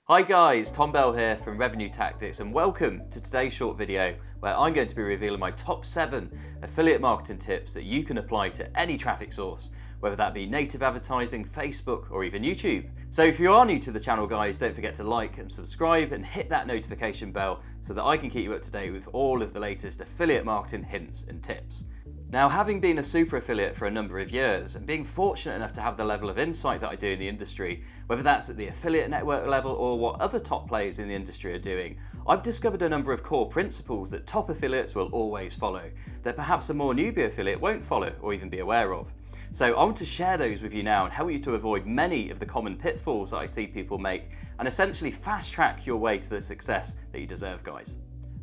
Hi guys, Tom Bell here from Revenue Tactics and welcome to today's short video where I'm going to be revealing my top 7 affiliate marketing tips that you can apply to any traffic source, whether that be native advertising, Facebook or even YouTube. So if you are new to the channel guys, don't forget to like and subscribe and hit that notification bell so that I can keep you up to date with all of the latest affiliate marketing hints and tips. Now, having been a super affiliate for a number of years and being fortunate enough to have the level of insight that I do in the industry, whether that's at the affiliate network level or what other top players in the industry are doing, I've discovered a number of core principles that top affiliates will always follow, that perhaps a more newbie affiliate won't follow or even be aware of. So I want to share those with you now and help you to avoid many of the common pitfalls that I see people make and essentially fast track your way to the success that you deserve, guys.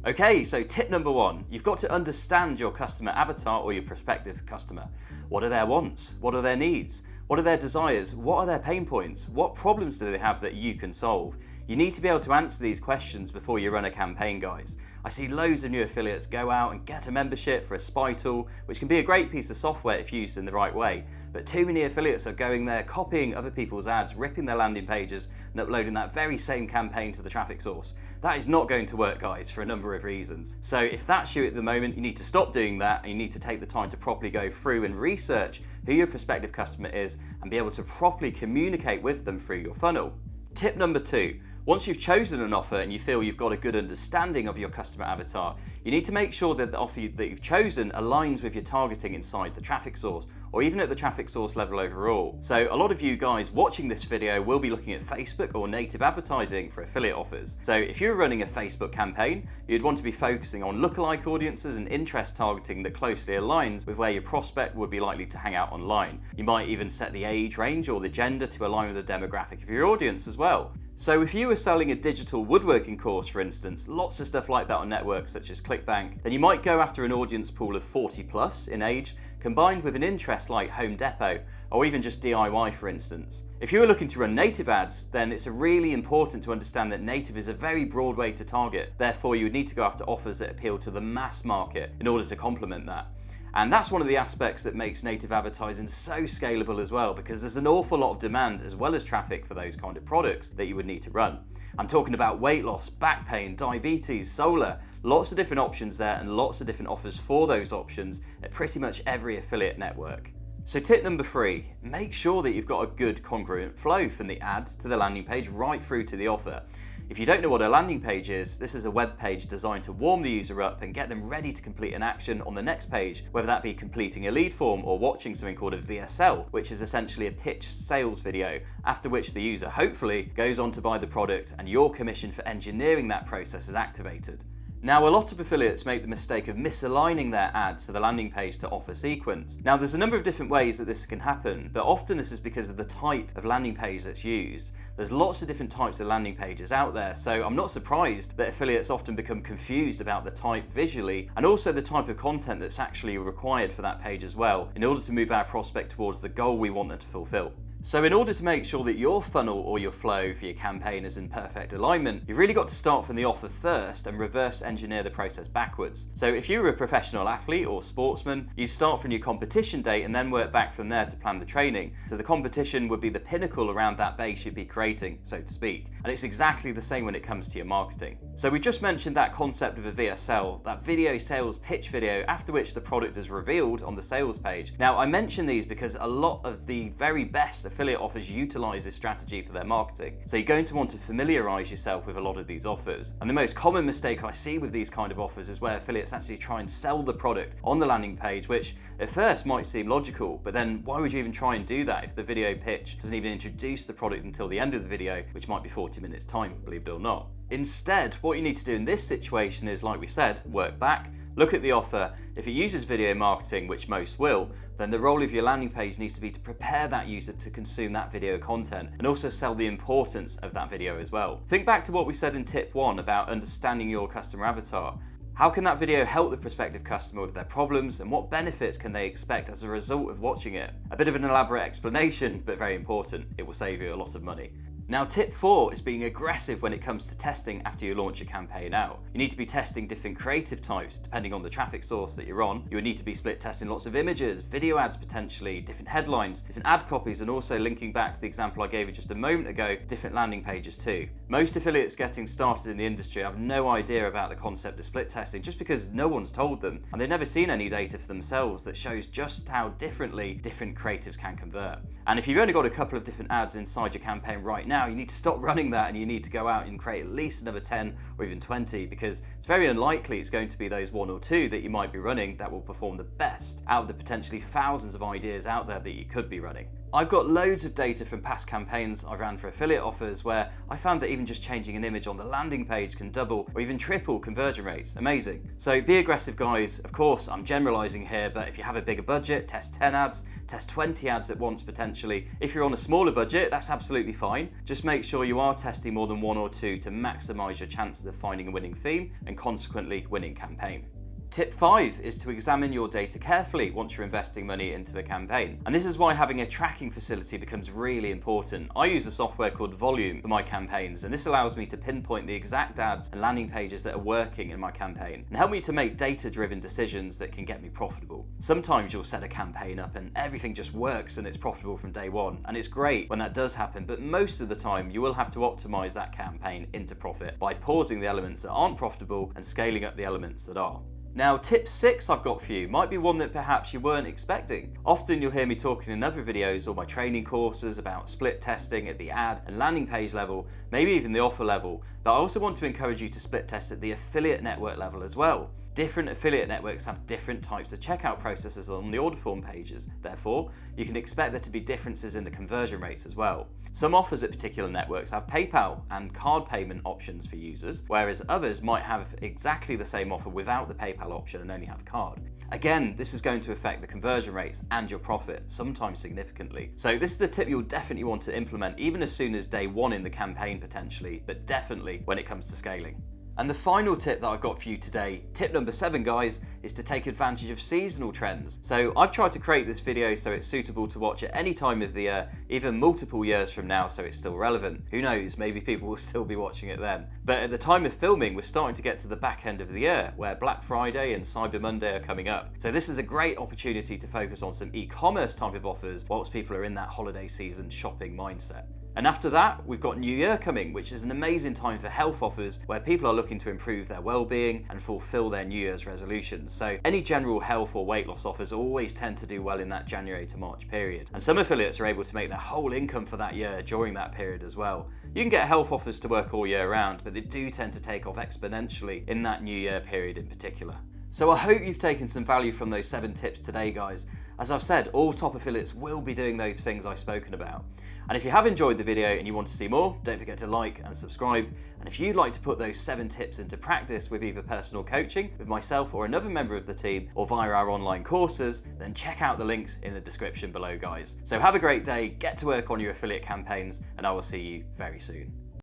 Okay, so tip number 1, you've got to understand your customer avatar or your prospective customer. What are their wants? What are their needs? What are their desires? What are their pain points? What problems do they have that you can solve? You need to be able to answer these questions before you run a campaign, guys. I see loads of new affiliates go out and get a membership for a spy tool, which can be a great piece of software if used in the right way. But too many affiliates are going there, copying other people's ads, ripping their landing pages, and uploading that very same campaign to the traffic source. That is not going to work, guys, for a number of reasons. So if that's you at the moment, you need to stop doing that and you need to take the time to properly go through and research who your prospective customer is and be able to properly communicate with them through your funnel. Tip number 2. Once you've chosen an offer and you feel you've got a good understanding of your customer avatar, you need to make sure that the offer that you've chosen aligns with your targeting inside the traffic source, or even at the traffic source level overall. So a lot of you guys watching this video will be looking at Facebook or native advertising for affiliate offers. So if you're running a Facebook campaign, you'd want to be focusing on lookalike audiences and interest targeting that closely aligns with where your prospect would be likely to hang out online. You might even set the age range or the gender to align with the demographic of your audience as well. So if you were selling a digital woodworking course, for instance, lots of stuff like that on networks such as ClickBank, then you might go after an audience pool of 40 plus in age, combined with an interest like Home Depot, or even just DIY, for instance. If you were looking to run native ads, then it's really important to understand that native is a very broad way to target. Therefore, you would need to go after offers that appeal to the mass market in order to complement that. And that's one of the aspects that makes native advertising so scalable as well, because there's an awful lot of demand as well as traffic for those kind of products that you would need to run. I'm talking about weight loss, back pain, diabetes, solar, lots of different options there and lots of different offers for those options at pretty much every affiliate network. So tip number 3, make sure that you've got a good congruent flow from the ad to the landing page right through to the offer. If you don't know what a landing page is, this is a web page designed to warm the user up and get them ready to complete an action on the next page, whether that be completing a lead form or watching something called a VSL, which is essentially a pitch sales video, after which the user hopefully goes on to buy the product and your commission for engineering that process is activated. Now, a lot of affiliates make the mistake of misaligning their ad to the landing page to offer sequence. Now, there's a number of different ways that this can happen, but often this is because of the type of landing page that's used. There's lots of different types of landing pages out there, so I'm not surprised that affiliates often become confused about the type visually and also the type of content that's actually required for that page as well, in order to move our prospect towards the goal we want them to fulfill. So in order to make sure that your funnel or your flow for your campaign is in perfect alignment, you've really got to start from the offer first and reverse engineer the process backwards. So if you were a professional athlete or sportsman, you start from your competition date and then work back from there to plan the training. So the competition would be the pinnacle around that base you'd be creating, so to speak. And it's exactly the same when it comes to your marketing. So we just mentioned that concept of a VSL, that video sales pitch video, after which the product is revealed on the sales page. Now, I mention these because a lot of the very best affiliate offers utilize this strategy for their marketing. So you're going to want to familiarize yourself with a lot of these offers. And the most common mistake I see with these kind of offers is where affiliates actually try and sell the product on the landing page, which at first might seem logical, but then why would you even try and do that if the video pitch doesn't even introduce the product until the end of the video, which might be 40 minutes time, believe it or not. Instead, what you need to do in this situation is, like we said, work back, look at the offer. If it uses video marketing, which most will, then the role of your landing page needs to be to prepare that user to consume that video content and also sell the importance of that video as well. Think back to what we said in tip 1 about understanding your customer avatar. How can that video help the prospective customer with their problems and what benefits can they expect as a result of watching it? A bit of an elaborate explanation, but very important. It will save you a lot of money. Now, tip 4 is being aggressive when it comes to testing after you launch a campaign out. You need to be testing different creative types depending on the traffic source that you're on. You would need to be split testing lots of images, video ads potentially, different headlines, different ad copies, and also linking back to the example I gave you just a moment ago, different landing pages too. Most affiliates getting started in the industry have no idea about the concept of split testing just because no one's told them, and they've never seen any data for themselves that shows just how differently different creatives can convert. And if you've only got a couple of different ads inside your campaign right now, you need to stop running that and you need to go out and create at least another 10 or even 20, because it's very unlikely it's going to be those 1 or 2 that you might be running that will perform the best out of the potentially thousands of ideas out there that you could be running. I've got loads of data from past campaigns I ran for affiliate offers where I found that even just changing an image on the landing page can double or even triple conversion rates. Amazing. So be aggressive, guys. Of course, I'm generalizing here, but if you have a bigger budget, test 10 ads, test 20 ads at once potentially. If you're on a smaller budget, that's absolutely fine. Just make sure you are testing more than 1 or 2 to maximize your chances of finding a winning theme and consequently winning campaign. Tip 5 is to examine your data carefully once you're investing money into a campaign. And this is why having a tracking facility becomes really important. I use a software called Volume for my campaigns, and this allows me to pinpoint the exact ads and landing pages that are working in my campaign and help me to make data-driven decisions that can get me profitable. Sometimes you'll set a campaign up and everything just works and it's profitable from day one, and it's great when that does happen, but most of the time you will have to optimize that campaign into profit by pausing the elements that aren't profitable and scaling up the elements that are. Now, tip 6 I've got for you might be one that perhaps you weren't expecting. Often you'll hear me talking in other videos or my training courses about split testing at the ad and landing page level, maybe even the offer level, but I also want to encourage you to split test at the affiliate network level as well. Different affiliate networks have different types of checkout processes on the order form pages. Therefore, you can expect there to be differences in the conversion rates as well. Some offers at particular networks have PayPal and card payment options for users, whereas others might have exactly the same offer without the PayPal option and only have card. Again, this is going to affect the conversion rates and your profit, sometimes significantly. So this is the tip you'll definitely want to implement even as soon as day 1 in the campaign potentially, but definitely when it comes to scaling. And the final tip that I've got for you today, tip number 7 guys, is to take advantage of seasonal trends. So I've tried to create this video so it's suitable to watch at any time of the year, even multiple years from now, so it's still relevant. Who knows, maybe people will still be watching it then. But at the time of filming, we're starting to get to the back end of the year where Black Friday and Cyber Monday are coming up. So this is a great opportunity to focus on some e-commerce type of offers whilst people are in that holiday season shopping mindset. And after that, we've got New Year coming, which is an amazing time for health offers where people are looking to improve their well-being and fulfill their New Year's resolutions. So any general health or weight loss offers always tend to do well in that January to March period. And some affiliates are able to make their whole income for that year during that period as well. You can get health offers to work all year round, but they do tend to take off exponentially in that New Year period in particular. So I hope you've taken some value from those 7 tips today, guys. As I've said, all top affiliates will be doing those things I've spoken about. And if you have enjoyed the video and you want to see more, don't forget to like and subscribe. And if you'd like to put those 7 tips into practice with either personal coaching with myself or another member of the team, or via our online courses, then check out the links in the description below, guys. So have a great day, get to work on your affiliate campaigns, and I will see you very soon.